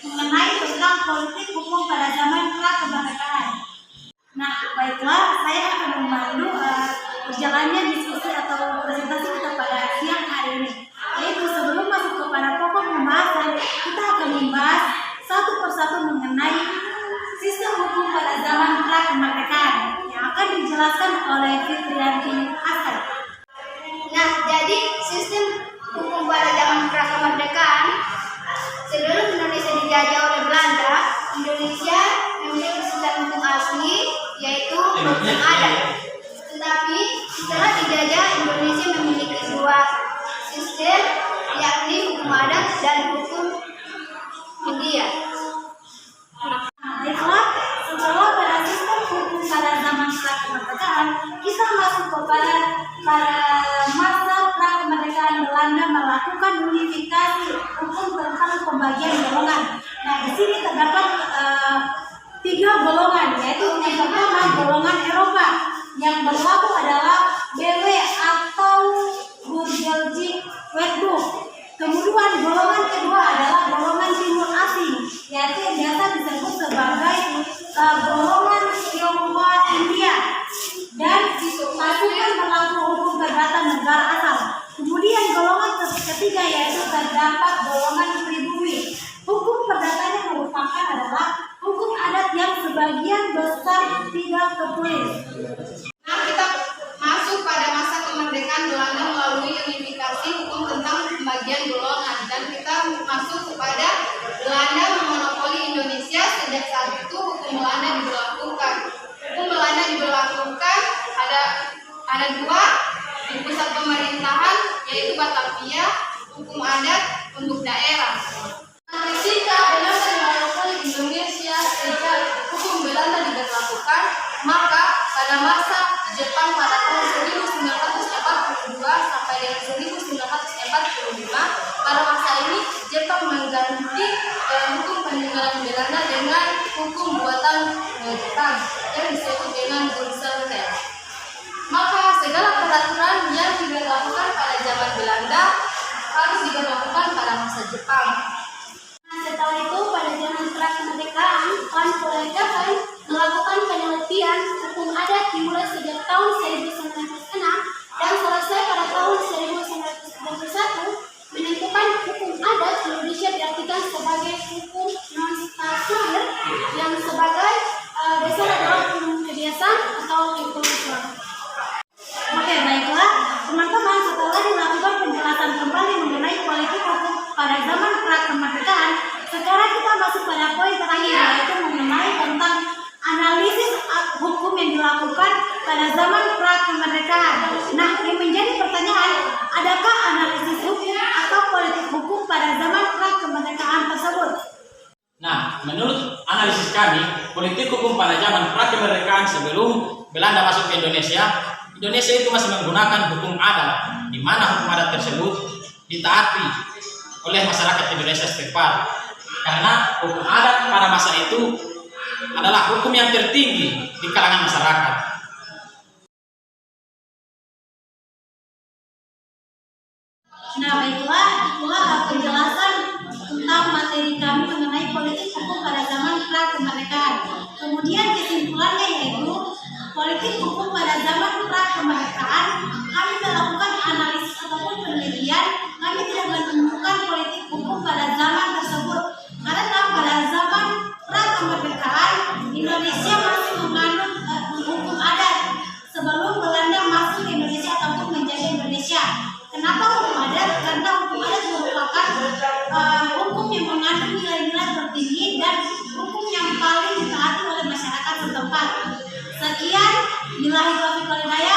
mengenai tentang politik hukum pada zaman pra-kemerdekaan. Nah, baiklah, saya akan memandu berjalannya diskusi atau presentasi kita pada siang hari ini. Yaitu sebelum masuk kepada pokok pembahasan, kita akan membahas satu persatu mengenai sistem hukum pada zaman pra-kemerdekaan yang akan dijelaskan oleh Fitriyanti Hasan. Nah, jadi sistem hukum pada zaman pra-kemerdekaan, sebelum Indonesia dijajah oleh Belanda, Indonesia memiliki sistem hukum asli, yaitu hukum adat. Tetapi setelah dijajah, Indonesia memiliki dua sistem, yakni hukum adat dan hukum Hindia. Baiklah, setelah pada sistem hukum pada zaman pra-kemerdekaan, kita masuk kepada masa pra-kemerdekaan Belanda melakukan unifikasi hukum tentang pembagian golongan. Nah, di sini terdapat tiga golongan, yaitu yang pertama golongan Eropa yang berlaku adalah BW atau Burgerlijk Wetboek. Kemudian golongan kedua adalah golongan timur asing, yaitu yang biasa disebut sebagai golongan Tionghoa India, dan pasukan berlaku hukum perdata negara asal. Kemudian golongan ketiga yaitu terdapat golongan pribumi. Hukum perdatanya merupakan adalah hukum adat yang sebagian besar tidak tertulis. Nah, kita masuk pada masa kemerdekaan Belanda melalui unifikasi hukum tentang pembagian golongan, dan kita masuk kepada Belanda memonopoli Indonesia. Sejak saat itu hukum Belanda diberlakukan. Hukum Belanda diberlakukan ada dua di pusat pemerintahan, yaitu Batavia, hukum adat untuk daerah. Ketika Belanda memonopoli Indonesia, sejak hukum Belanda diberlakukan, maka pada masa Jepang pada tahun 1942 sampai dengan 1945, pada masa ini Jepang mengganti hukum peninggalan Belanda dengan hukum buatan Jepang yang disebut dengan Bunsenfeld. Maka segala peraturan yang diberlakukan pada zaman Belanda harus diberlakukan pada masa Jepang. Setelah itu, pada zaman pra-kemerdekaan, Politekkes melakukan penelitian hukum adat dimulai sejak tahun 1906 dan selesai pada tahun 1991, menentukan hukum adat Indonesia diartikan sebagai hukum non-stasioner yang sebagai dasar adalah hukum kebiasaan atau hukum Islam. Oke, baiklah teman-teman, setelah dilakukan penjelasan kembali mengenai politik hukum pada zaman pra-kemerdekaan, sekarang kita masuk pada poin terakhir, yaitu mengenai tentang analisis hukum yang dilakukan pada zaman pra-kemerdekaan. Nah, yang menjadi pertanyaan, adakah analisis hukum atau politik hukum pada zaman pra-kemerdekaan tersebut? Nah, menurut analisis kami, politik hukum pada zaman pra-kemerdekaan sebelum Belanda masuk ke Indonesia itu masih menggunakan hukum adat, di mana hukum adat tersebut ditaati oleh masyarakat Indonesia setempat. Karena hukum adat pada masa itu adalah hukum yang tertinggi di kalangan masyarakat. Nah, baiklah, itulah penjelasan tentang materi kami mengenai politik hukum pada zaman pra-kemerdekaan. Kemudian kesimpulannya yaitu politik hukum pada zaman pra-kemerdekaan, kami melakukan analisis ataupun penelitian, kami tidak menemukan politik hukum pada zaman tersebut. Karena pada zaman pra-kemerdekaan, Indonesia masih menganut hukum adat sebelum Belanda masuk ke Indonesia ataupun menjajah Indonesia. Kenapa hukum adat? Karena hukum adat merupakan hukum yang mengandung nilai-nilai tertinggi dan hukum yang paling ditaati oleh masyarakat setempat. Sekian, billahi taufiq wal hidayah.